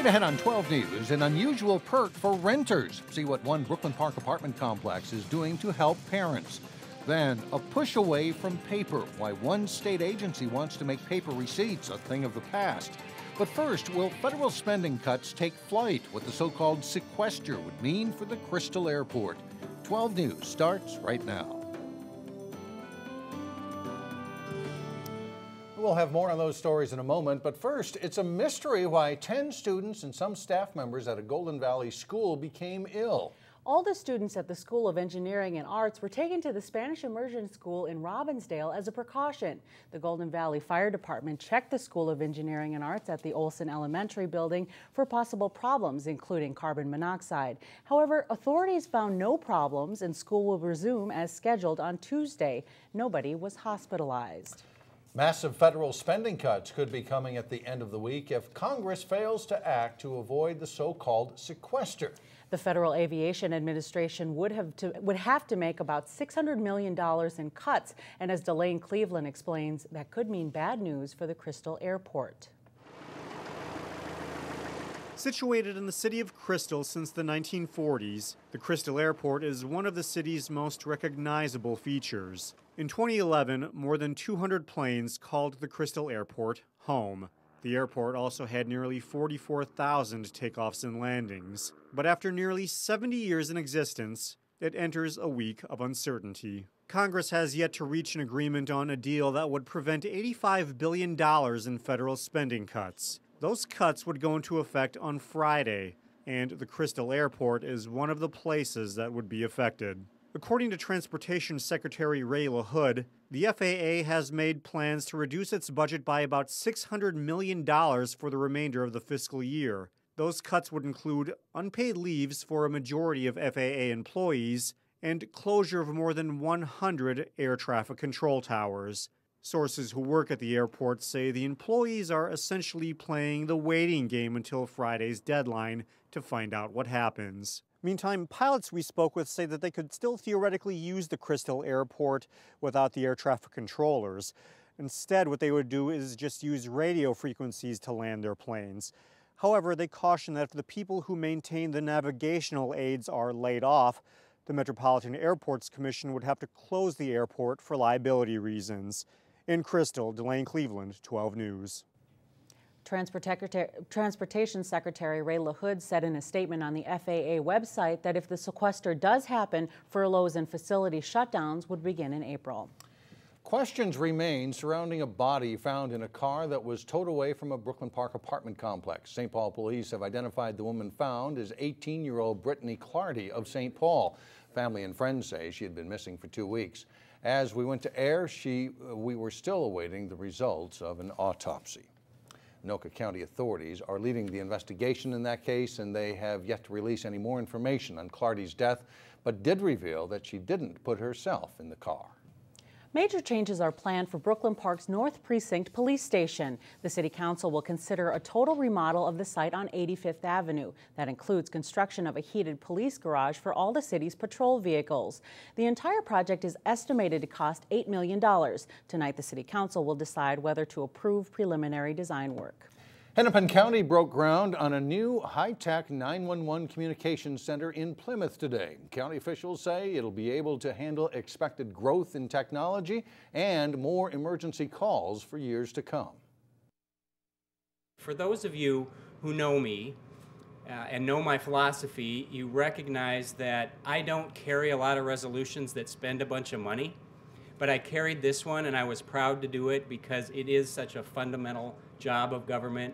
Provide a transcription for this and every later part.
Straight ahead on 12 News, an unusual perk for renters. See what one Brooklyn Park apartment complex is doing to help parents. Then, a push away from paper, why one state agency wants to make paper receipts a thing of the past. But first, will federal spending cuts take flight? What the so-called Sequester would mean for the Crystal Airport. 12 News starts right now. We'll have more on those stories in a moment, but first, it's a mystery why 10 students and some staff members at a Golden Valley school became ill. All the students at the School of Engineering and Arts were taken to the Spanish Immersion School in Robbinsdale as a precaution. The Golden Valley Fire Department checked the School of Engineering and Arts at the Olson Elementary building for possible problems, including carbon monoxide. However, authorities found no problems and school will resume as scheduled on Tuesday. Nobody was hospitalized. Massive federal spending cuts could be coming at the end of the week if Congress fails to act to avoid the so-called sequester. The Federal Aviation Administration would have to make about $600 million in cuts, and as Delane Cleveland explains, that could mean bad news for the Crystal Airport. Situated in the city of Crystal since the 1940s, the Crystal Airport is one of the city's most recognizable features. In 2011, more than 200 planes called the Crystal Airport home. The airport also had nearly 44,000 takeoffs and landings. But after nearly 70 years in existence, it enters a week of uncertainty. Congress has yet to reach an agreement on a deal that would prevent $85 billion in federal spending cuts. Those cuts would go into effect on Friday, and the Crystal Airport is one of the places that would be affected. According to Transportation Secretary Ray LaHood, the FAA has made plans to reduce its budget by about $600 million for the remainder of the fiscal year. Those cuts would include unpaid leaves for a majority of FAA employees and closure of more than 100 air traffic control towers. Sources who work at the airport say the employees are essentially playing the waiting game until Friday's deadline to find out what happens. Meantime, pilots we spoke with say that they could still theoretically use the Crystal Airport without the air traffic controllers. Instead, what they would do is just use radio frequencies to land their planes. However, they caution that if the people who maintain the navigational aids are laid off, the Metropolitan Airports Commission would have to close the airport for liability reasons. In Crystal, Delane Cleveland, 12 News. Transportation Secretary Ray LaHood said in a statement on the FAA website that if the sequester does happen, furloughs and facility shutdowns would begin in April. Questions remain surrounding a body found in a car that was towed away from a Brooklyn Park apartment complex. St. Paul police have identified the woman found as 18-year-old Brittany Clardy of St. Paul. Family and friends say she had been missing for 2 weeks. As we went to air, we were still awaiting the results of an autopsy. Anoka County authorities are leading the investigation in that case, and they have yet to release any more information on Clardy's death, but did reveal that she didn't put herself in the car. Major changes are planned for Brooklyn Park's North Precinct Police Station. The City Council will consider a total remodel of the site on 85th Avenue. That includes construction of a heated police garage for all the city's patrol vehicles. The entire project is estimated to cost $8 million. Tonight, the City Council will decide whether to approve preliminary design work. Hennepin County broke ground on a new high-tech 911 communications center in Plymouth today. County officials say it'll be able to handle expected growth in technology and more emergency calls for years to come. For those of you who know me and know my philosophy, you recognize that I don't carry a lot of resolutions that spend a bunch of money, but I carried this one and I was proud to do it because it is such a fundamental job of government.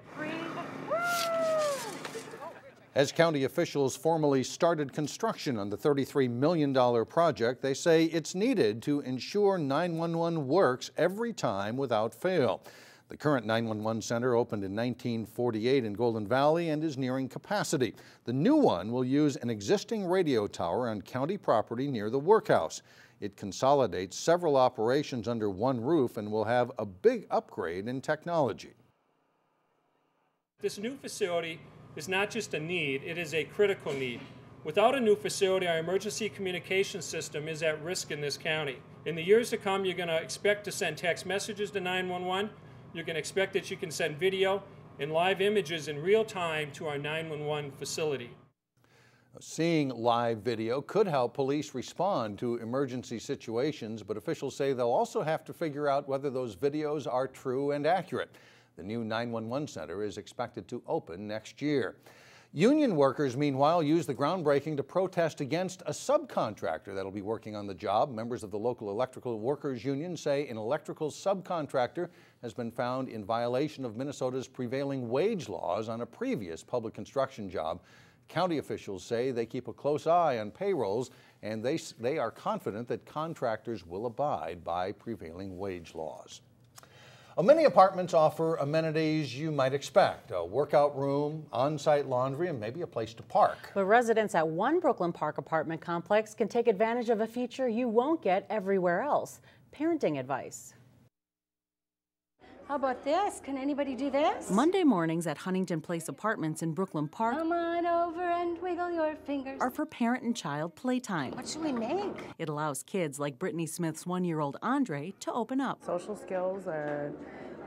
As county officials formally started construction on the $33 million project, they say it's needed to ensure 911 works every time without fail. The current 911 center opened in 1948 in Golden Valley and is nearing capacity. The new one will use an existing radio tower on county property near the workhouse. It consolidates several operations under one roof and will have a big upgrade in technology. This new facility is not just a need, it is a critical need. Without a new facility, our emergency communication system is at risk in this county. In the years to come, you're going to expect to send text messages to 911. You can expect that you can send video, and live images in real time to our 911 facility. Seeing live video could help police respond to emergency situations, but officials say they'll also have to figure out whether those videos are true and accurate. The new 911 center is expected to open next year. Union workers, meanwhile, used the groundbreaking to protest against a subcontractor that'll be working on the job. Members of the local electrical workers union say an electrical subcontractor has been found in violation of Minnesota's prevailing wage laws on a previous public construction job. County officials say they keep a close eye on payrolls, and they are confident that contractors will abide by prevailing wage laws. Many apartments offer amenities you might expect: a workout room, on-site laundry, and maybe a place to park. But residents at one Brooklyn Park apartment complex can take advantage of a feature you won't get everywhere else: parenting advice. How about this? Can anybody do this? Monday mornings at Huntington Place Apartments in Brooklyn Park Come on over and wiggle your fingers. are for parent and child playtime. What should we make? It allows kids like Brittany Smith's 1-year-old Andre to open up. Social skills and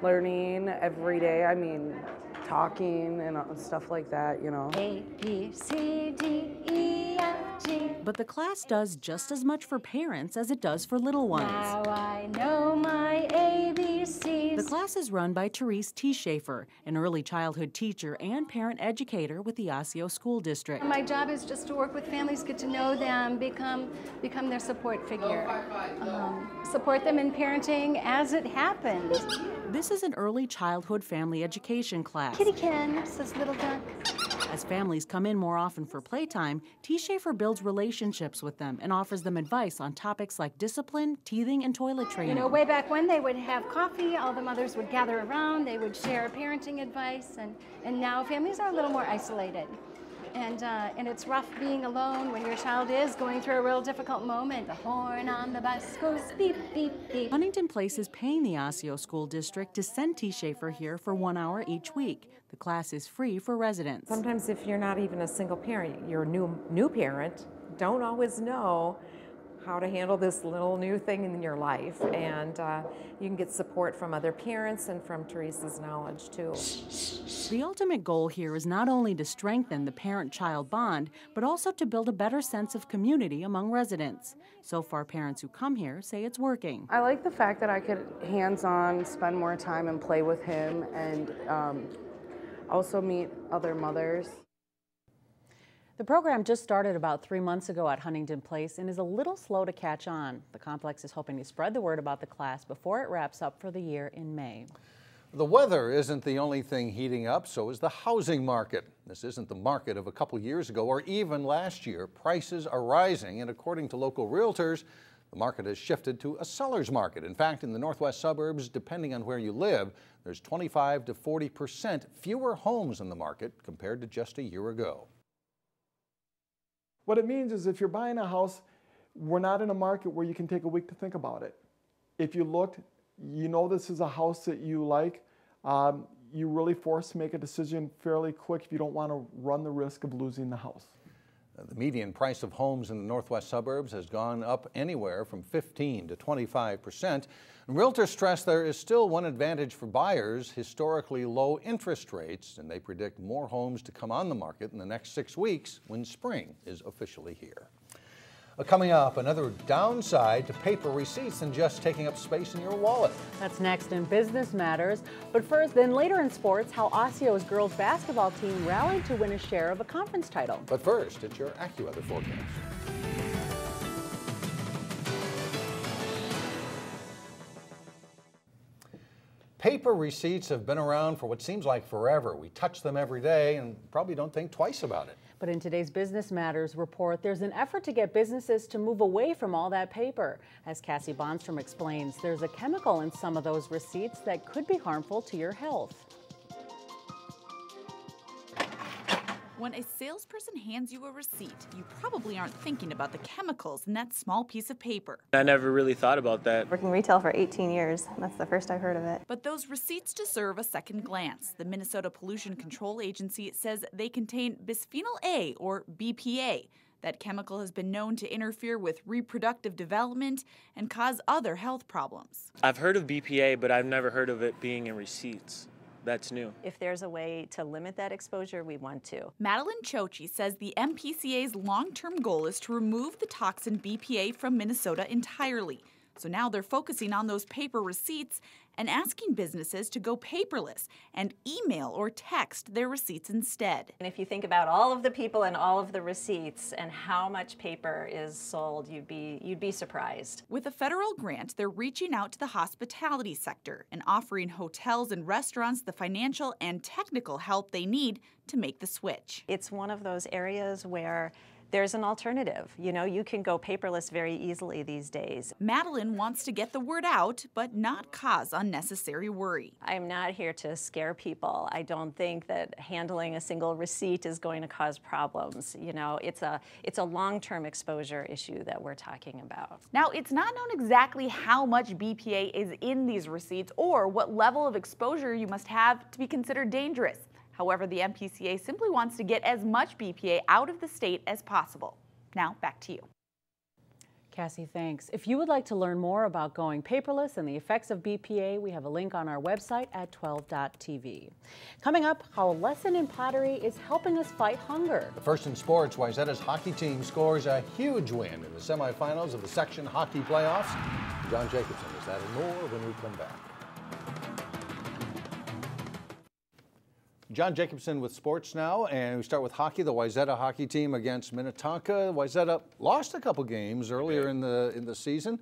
learning every day. I mean, talking and stuff like that, you know. A, B, C, D, E, F, G. But the class does just as much for parents as it does for little ones. Now I know my ABCs. The class is run by Therese T. Schaefer, an early childhood teacher and parent educator with the Osseo School District. My job is just to work with families, get to know them, become their support figure. Support them in parenting as it happens. This is an early childhood family education class. Kitty Ken, says Little Duck. As families come in more often for playtime, T. Schaefer builds relationships with them and offers them advice on topics like discipline, teething, and toilet training. You know, way back when they would have coffee, all the mothers would gather around, they would share parenting advice, and now families are a little more isolated. And it's rough being alone when your child is going through a real difficult moment. The horn on the bus goes beep, beep, beep. Huntington Place is paying the Osseo School District to send T. Schaefer here for 1 hour each week. The class is free for residents. Sometimes if you're not even a single parent, you're a new parent, don't always know how to handle this little new thing in your life, and you can get support from other parents and from Teresa's knowledge too. The ultimate goal here is not only to strengthen the parent-child bond, but also to build a better sense of community among residents. So far, parents who come here say it's working. I like the fact that I could hands-on spend more time and play with him, and also meet other mothers. The program just started about 3 months ago at Huntington Place and is a little slow to catch on. The complex is hoping to spread the word about the class before it wraps up for the year in May. The weather isn't the only thing heating up, so is the housing market. This isn't the market of a couple years ago or even last year. Prices are rising, and according to local realtors, the market has shifted to a seller's market. In fact, in the northwest suburbs, depending on where you live, there's 25 to 40% fewer homes in the market compared to just a year ago. What it means is if you're buying a house, we're not in a market where you can take a week to think about it. If you looked, you know this is a house that you like, you're really forced to make a decision fairly quick if you don't want to run the risk of losing the house. The median price of homes in the northwest suburbs has gone up anywhere from 15 to 25%. Realtors stress there is still one advantage for buyers: historically low interest rates, and they predict more homes to come on the market in the next 6 weeks when spring is officially here. Coming up, another downside to paper receipts and just taking up space in your wallet. That's next in Business Matters. But first, then later in sports, how Osceo's girls basketball team rallied to win a share of a conference title. But first, it's your AccuWeather forecast. Paper receipts have been around for what seems like forever. We touch them every day and probably don't think twice about it. But in today's Business Matters report, there's an effort to get businesses to move away from all that paper. As Cassie Bonstrom explains, there's a chemical in some of those receipts that could be harmful to your health. When a salesperson hands you a receipt, you probably aren't thinking about the chemicals in that small piece of paper. I never really thought about that. Working retail for 18 years, that's the first I've heard of it. But those receipts deserve a second glance. The Minnesota Pollution Control Agency says they contain bisphenol A, or BPA. That chemical has been known to interfere with reproductive development and cause other health problems. I've heard of BPA, but I've never heard of it being in receipts. that's new. If there's a way to limit that exposure, we want to. Madeline Chochi says the MPCA's long-term goal is to remove the toxin BPA from Minnesota entirely. So now they're focusing on those paper receipts and asking businesses to go paperless and email or text their receipts instead. And if you think about all of the people and all of the receipts and how much paper is sold, you'd be surprised. With a federal grant, they're reaching out to the hospitality sector and offering hotels and restaurants the financial and technical help they need to make the switch. It's one of those areas where there's an alternative. You know, you can go paperless very easily these days. Madeline wants to get the word out, but not cause unnecessary worry. I'm not here to scare people. I don't think that handling a single receipt is going to cause problems. You know, it's a long-term exposure issue that we're talking about. Now, it's not known exactly how much BPA is in these receipts or what level of exposure you must have to be considered dangerous. However, the MPCA simply wants to get as much BPA out of the state as possible. Now, back to you. Cassie, thanks. If you would like to learn more about going paperless and the effects of BPA, we have a link on our website at 12.tv. Coming up, how a lesson in pottery is helping us fight hunger. First in sports, Wayzata's hockey team scores a huge win in the semifinals of the section hockey playoffs. John Jacobson is that and more when we come back. John Jacobson with sports now, and we start with hockey. The Wayzata hockey team against Minnetonka. Wayzata lost a couple games earlier in the season.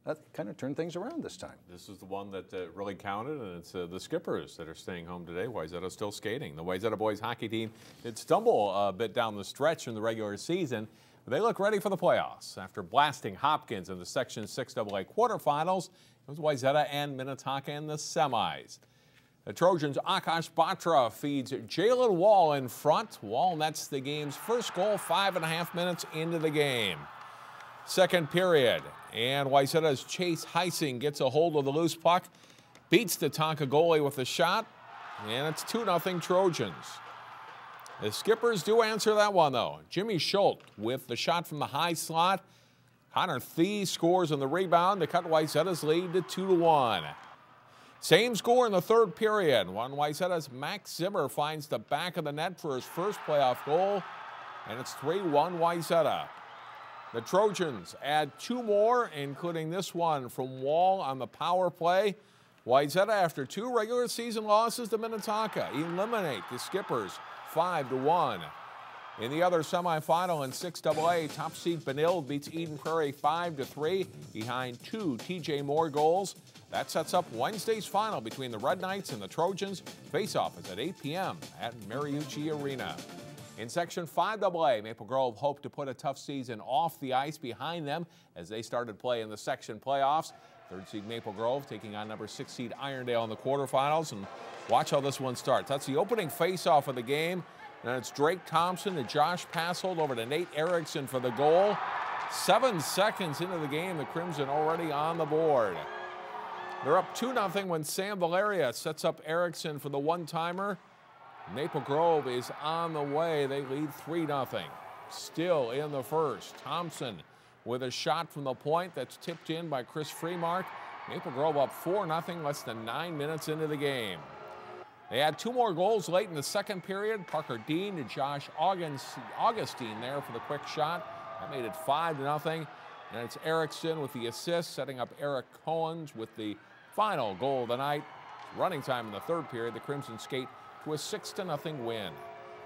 That kind of turned things around this time. This is the one that really counted, and it's the Skippers that are staying home today. Wayzata still skating. The Wayzata boys hockey team did stumble a bit down the stretch in the regular season, but they look ready for the playoffs. After blasting Hopkins in the Section 6AA quarterfinals, it was Wayzata and Minnetonka in the semis. The Trojans' Akash Batra feeds Jalen Wall in front. Wall nets the game's first goal 5.5 minutes into the game. Second period, and Wayzata's Chase Heising gets a hold of the loose puck, beats the Tonka goalie with a shot, and it's 2-0 Trojans. The Skippers do answer that one, though. Jimmy Schultz with the shot from the high slot. Connor Thie scores on the rebound to cut Wayzata's lead to 2-1. Same score in the third period when Wayzata's Max Zimmer finds the back of the net for his first playoff goal, and it's 3-1 Wayzata. The Trojans add 2 more, including this one from Wall on the power play. Wayzata, after 2 regular season losses to Minnetonka, eliminate the Skippers 5-1. In the other semifinal in 6AA, top seed Benilde beats Eden Prairie 5-3 behind 2 TJ Moore goals. That sets up Wednesday's final between the Red Knights and the Trojans. Face-off is at 8 p.m. at Mariucci Arena. In Section 5AA, Maple Grove hoped to put a tough season off the ice behind them as they started play in the section playoffs. Third seed Maple Grove taking on number 6 seed Irondale in the quarterfinals. And watch how this one starts. That's the opening face-off of the game. And it's Drake Thompson to Josh Passold over to Nate Erickson for the goal. 7 seconds into the game, the Crimson already on the board. They're up 2-0 when Sam Valeria sets up Erickson for the one-timer. Maple Grove is on the way. They lead 3-0. Still in the first. Thompson with a shot from the point that's tipped in by Chris Freemark. Maple Grove up 4-0 less than 9 minutes into the game. They had 2 more goals late in the second period. Parker Dean to Josh Augustine there for the quick shot. That made it 5-0. And it's Erickson with the assist, setting up Eric Cohens with the final goal of the night. Running time in the third period, the Crimson skate to a 6-0 win.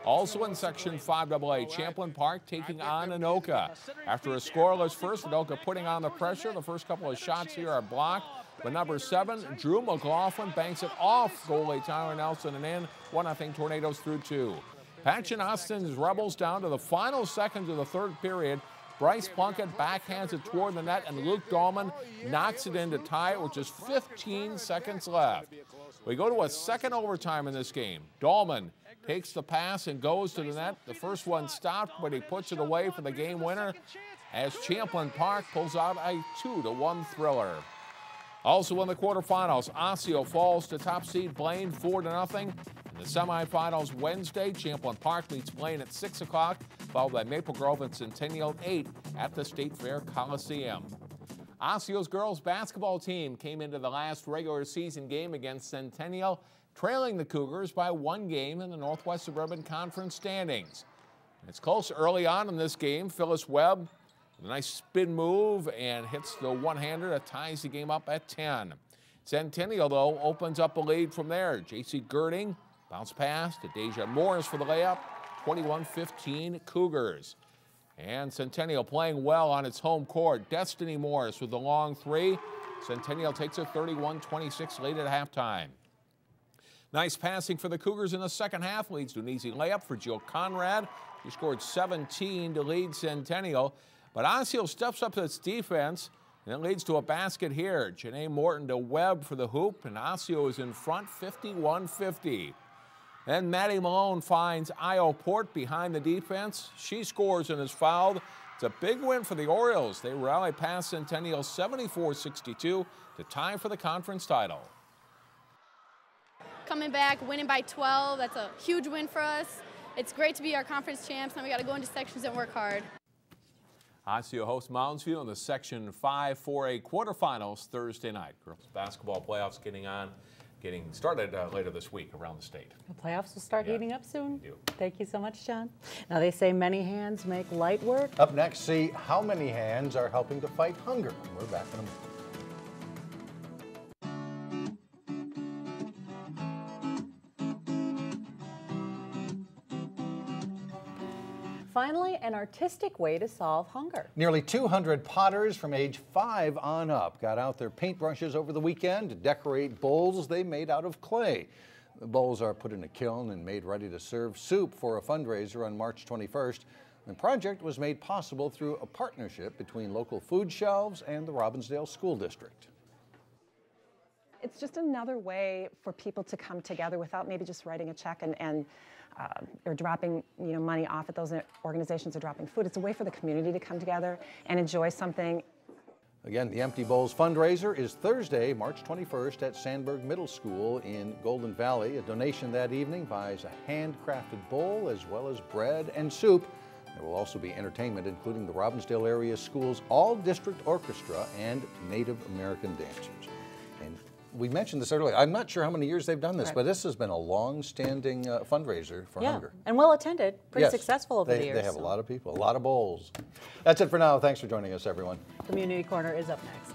Also in Section 5AA, Champlin Park taking on Anoka. After a scoreless first, Anoka putting on the pressure. The first couple of shots here are blocked. But number 7, Drew McLaughlin, banks it off goalie Tyler Nelson and in. 1-0 Tornadoes through 2. Patch and Austin's Rebels down to the final seconds of the third period. Bryce Plunkett backhands it toward the net, and Luke Dahlman knocks it in to tie it with just 15 seconds left. We go to a second overtime in this game. Dahlman takes the pass and goes to the net. The first one stopped, but he puts it away for the game winner as Champlin Park pulls out a 2-1 thriller. Also in the quarterfinals, Osseo falls to top seed Blaine 4-0. In the semifinals Wednesday, Champlin Park meets Blaine at 6 o'clock, followed by Maple Grove and Centennial 8 at the State Fair Coliseum. Osseo's girls basketball team came into the last regular season game against Centennial trailing the Cougars by 1 game in the Northwest Suburban Conference standings. It's close early on in this game. Phyllis Webb with a nice spin move and hits the one-hander that ties the game up at 10. Centennial, though, opens up a lead from there. J.C. Girding bounce pass to Deja Morris for the layup. 21-15 Cougars. And Centennial playing well on its home court. Destiny Morris with the long three. Centennial takes a 31-26 lead at halftime. Nice passing for the Cougars in the second half leads to an easy layup for Jill Conrad. She scored 17 to lead Centennial. But Osseo steps up to its defense, and it leads to a basket here. Janae Morton to Webb for the hoop, and Osseo is in front 51-50. Then Maddie Malone finds Io Port behind the defense. She scores and is fouled. It's a big win for the Orioles. They rally past Centennial 74-62 to tie for the conference title. Coming back, winning by 12, that's a huge win for us. It's great to be our conference champs. Now we got to go into sections and work hard. Osseo hosts Moundsview in the Section 5 4A quarterfinals Thursday night. Girls basketball playoffs getting started later this week around the state. The playoffs will start heating up soon. Thank you so much, John. Now they say many hands make light work. Up next, see how many hands are helping to fight hunger. We're back in a moment. Finally, an artistic way to solve hunger. Nearly 200 potters from age 5 on up got out their paintbrushes over the weekend to decorate bowls they made out of clay. The bowls are put in a kiln and made ready to serve soup for a fundraiser on March 21st. The project was made possible through a partnership between local food shelves and the Robbinsdale School District. It's just another way for people to come together without maybe just writing a check or dropping money off at those organizations or dropping food. It's a way for the community to come together and enjoy something. Again, the Empty Bowls fundraiser is Thursday, March 21st at Sandburg Middle School in Golden Valley. A donation that evening buys a handcrafted bowl as well as bread and soup. There will also be entertainment, including the Robbinsdale area schools all-district orchestra and Native American dancers. And we mentioned this earlier. I'm not sure how many years they've done this, but this has been a long-standing fundraiser for hunger. And well attended, pretty successful over the years. They have a lot of people, a lot of bowls. That's it for now. Thanks for joining us, everyone. Community Corner is up next.